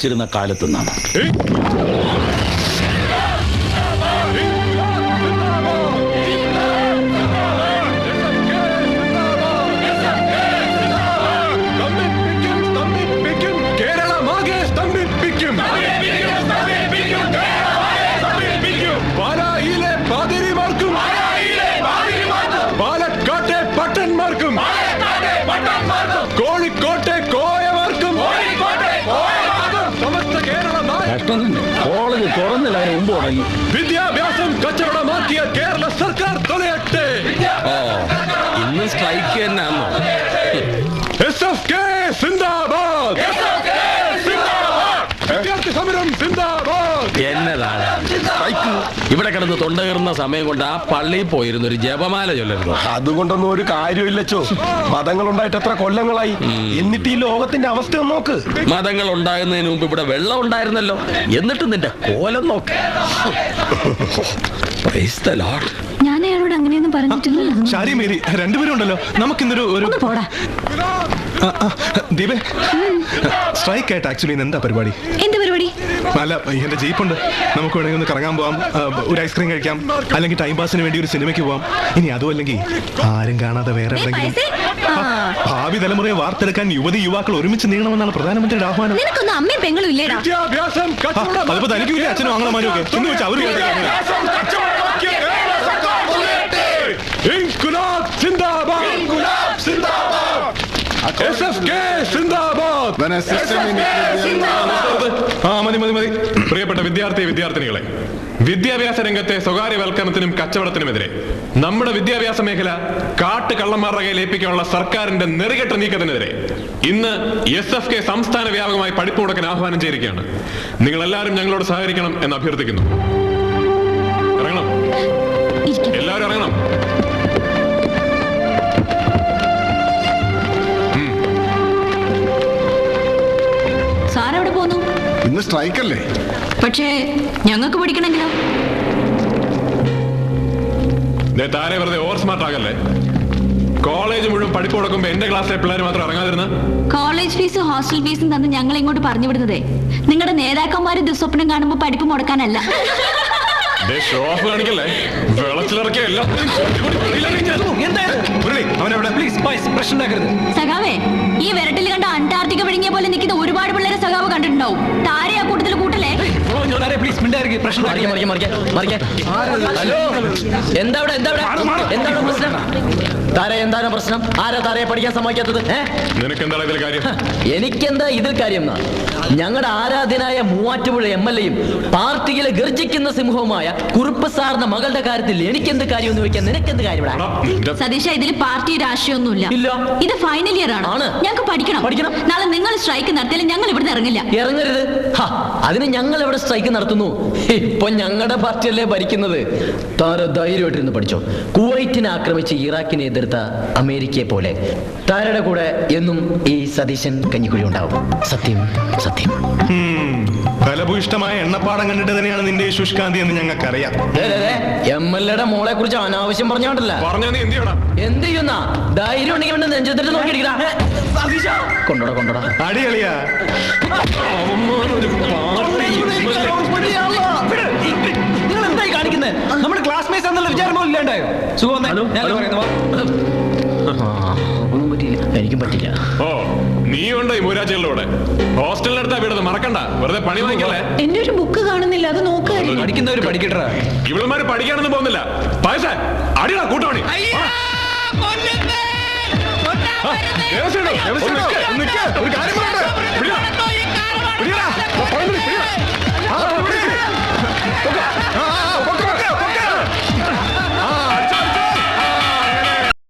ിരുന്ന കാലത്തുനിന്നാണ്. പാലക്കാട്ടെ പട്ടന്മാർക്കും കോഴിക്കോട്ടെ കോയവർക്കും കോളേജ് തുറന്നില്ല, അതിന് മുമ്പ് തുടങ്ങി. വിദ്യാഭ്യാസം കച്ചവടമാക്കിയ കേരള സർക്കാർ തുലയട്ടെ. ഇന്ന് സ്ട്രൈക്ക് തന്നെയാണോ? SFK സിന്ദാബാദ്, വിദ്യാർത്ഥി സമരം സിന്ദാബാദ്. എന്നതാണ് സ്ട്രൈക്ക്? ഇവിടെ കിടന്ന് തൊണ്ടകീറുന്ന സമയം കൊണ്ട് ആ പള്ളിയിൽ പോയിരുന്ന ഒരു ജപമാല ചൊല്ലരുത്. അതുകൊണ്ടൊന്നും ഒരു കാര്യമില്ലച്ചോ. മതങ്ങൾ ഉണ്ടായിട്ട് എത്ര കൊല്ലങ്ങളായി, എന്നിട്ട് ഈ ലോകത്തിന്റെ അവസ്ഥ ഒന്ന് നോക്ക്. മതങ്ങൾ ഉണ്ടാകുന്നതിന് മുമ്പ് ഇവിടെ വെള്ളം ഉണ്ടായിരുന്നല്ലോ, എന്നിട്ട് നിന്റെ കോലം നോക്ക്. Praise the Lord. ഞാൻ അയാളോട് അങ്ങനെയൊന്നും പറഞ്ഞിട്ടില്ല. ഷാരി മേരി രണ്ടുപേരും ഉണ്ടല്ലോ. നമുക്കിന്നൊരു പോടാ. ദീപേ, സ്ട്രൈക്ക് ആയിട്ട് ആക്ച്വലി എന്താ പരിപാടി? എന്ത് പരിപാടി? അല്ല, എന്റെ ജീപ്പുണ്ട്, നമുക്ക് വേണമെങ്കിൽ ഒന്ന് കറങ്ങാൻ പോവാം, ഒരു ഐസ്ക്രീം കഴിക്കാം, അല്ലെങ്കിൽ ടൈം പാസിന് വേണ്ടി ഒരു സിനിമയ്ക്ക് പോവാം. ഇനി അതും അല്ലെങ്കിൽ ആരും കാണാതെ വേറെ എവിടെയെങ്കിലും. ഭാവി തലമുറയെ വാർത്തെടുക്കാൻ യുവതി യുവാക്കൾ ഒരുമിച്ച് നീങ്ങണമെന്നാണ് പ്രധാനമന്ത്രിയുടെ ആഹ്വാനം. നിനക്കൊന്നും അമ്മയും പെങ്ങളും ഇല്ലേടാ? അതിപ്പോ തനിക്കില്ലേ അച്ഛനും ആങ്ങളമാരും ഒക്കെ എന്ന് വെച്ചാൽ അവര് ഇൻകുലാബ് സിന്ദാബാദ്, ഇൻകുലാബ് സിന്ദാബാദ്, SFK സിന്ദാബാദ്. മതി. പ്രിയപ്പെട്ട വിദ്യാർത്ഥിനികളെ, വിദ്യാഭ്യാസ രംഗത്തെ സ്വകാര്യവൽക്കരണത്തിനും കച്ചവടത്തിനുമെതിരെ നമ്മുടെ വിദ്യാഭ്യാസ മേഖല കാട്ടുകള്ളന്മാരുടെ കയ്യിൽ ഏൽപ്പിക്കാനുള്ള സർക്കാരിന്റെ നെറികെട്ട നീക്കത്തിനെതിരെ ഇന്ന് SFK സംസ്ഥാന വ്യാപകമായി പഠിപ്പ് മുടക്കാൻ ആഹ്വാനം ചെയ്തിരിക്കുകയാണ്. നിങ്ങൾ എല്ലാവരും ഞങ്ങളോട് സഹകരിക്കണം എന്ന് അഭ്യർത്ഥിക്കുന്നു. ഇറങ്ങണം, എല്ലാവരും ഇറങ്ങണം. സാറെവിടെ പോന്നു? ഇന്ന് സ്ട്രൈക്ക് അല്ലേ? പക്ഷേ ഞങ്ങൾക്ക് പഠിക്കണമെങ്കിലോ? താരെ വെറുതെ ഓവർ സ്മാർട്ട് ആകല്ലേ. കോളേജ് മുഴുവൻ പഠിപ്പ് കൊടുക്കുമ്പോ എന്റെ ക്ലാസ്സിലെ പിള്ളേർ മാത്രം ഇറങ്ങാതിരുന്ന. കോളേജ് ഫീസും ഹോസ്റ്റൽ ഫീസും തന്ന് ഞങ്ങൾ ഇങ്ങോട്ട് പറഞ്ഞു വിടുന്നതേ നിങ്ങളുടെ നേതാക്കന്മാര് ദുസ്വപ്നം കാണുമ്പോ പഠിപ്പ് മുടക്കാനല്ല. കാണിക്കല്ലേ, വെള്ളത്തിലിറക്കിയല്ല. സഖാവേ, ഈ വിരട്ടിൽ കണ്ട അന്റാർട്ടിക്ക വിഴുങ്ങിയ പോലെ നിൽക്കുന്ന ഒരുപാട് പിള്ളേരെ സഖാവ് കണ്ടിട്ടുണ്ടാവും. താരെ ആ കൂട്ടത്തിൽ കൂട്ടല്ലേ? എന്താണ് പ്രശ്നം? ആരാ താരയെ പഠിക്കാൻ സമ്മതിക്കാത്തത്? എനിക്കെന്താ ഇതിൽ കാര്യം? ഞങ്ങളുടെ ആരാധ്യനായ മൂവാറ്റുപുഴ MLA യും പാർട്ടിയിലെ ഗർജിക്കുന്ന സിംഹവുമായ കുറുപ്പ് സാറിന്റെ മകളുടെ കാര്യത്തിൽ എനിക്കെന്ത് കാര്യം എന്ന് വെക്കാൻ നിനക്കെന്ത് കാര്യം? സതീഷ, ഇതിൽ പാർട്ടി രാഷ്ട്രീയമൊന്നുമില്ല. ഇത് ഫൈനൽ ഇയർ ആണ്. ഞങ്ങൾക്ക് പഠിക്കണം. നാളെ നിങ്ങൾ സ്ട്രൈക്ക് നടത്തിയാലും ഞങ്ങൾ ഇവിടുന്ന് ഇറങ്ങില്ല. ഇറങ്ങരുത്. അതിന് ഞങ്ങൾ എവിടെ സ്ട്രൈക്ക് നടത്തുന്നു? ഇപ്പൊ ഞങ്ങളുടെ പാർട്ടിയല്ലേ ഭരിക്കുന്നത്. താര ധൈര്യമായിട്ടിരുന്ന് പഠിച്ചോ. കുവൈറ്റിനെ ആക്രമിച്ച് ഇറാഖിനെ എതിർത്ത അമേരിക്കയെ പോലെ താരയുടെ കൂടെ എന്നും ഈ സതീശൻ കഞ്ഞിക്കുഴി ഉണ്ടാവും. സത്യം സത്യം. ഫലഭൂയിഷ്ടമായ എണ്ണപ്പാടം കണ്ടിട്ട് തന്നെയാണ് നിന്റെ ശുഷ്കാന്തി എന്ന് ഞങ്ങൾക്കറിയാം. MLA യുടെ മോളെ കുറിച്ച് അനാവശ്യം പറഞ്ഞോണ്ടല്ല. എന്ത് ചെയ്യുന്ന ധൈര്യം ഉണ്ടെങ്കിൽ നെഞ്ചത്തിട്ട് നോക്കിയിരിക്കണ. കൊണ്ടോടാ അടിയളിയാ. നിങ്ങൾ എന്തായി കാണിക്കുന്നത്? നമ്മുടെ ക്ലാസ്മേറ്റ്സ് എന്നുള്ള വിചാരം പോലും ഇല്ലാണ്ടായോ? എനിക്കും പറ്റില്ല. ഓ, നീ ഉണ്ടോ ഈ മൂരാച്ചികളുടെ ഹോസ്റ്റലിനടുത്താ വീടത്, മറക്കണ്ട. വെറുതെ പണി വാങ്ങിക്കല്ലേ. എന്റെ ഒരു ബുക്ക് കാണുന്നില്ല, അത് നോക്കുക. പഠിക്കുന്നവര് പഠിക്കട്ടാ. ഇവളുമാര് പഠിക്കാനൊന്നും പോകുന്നില്ല. പൈസ അടിയാ കൂട്ടമണി.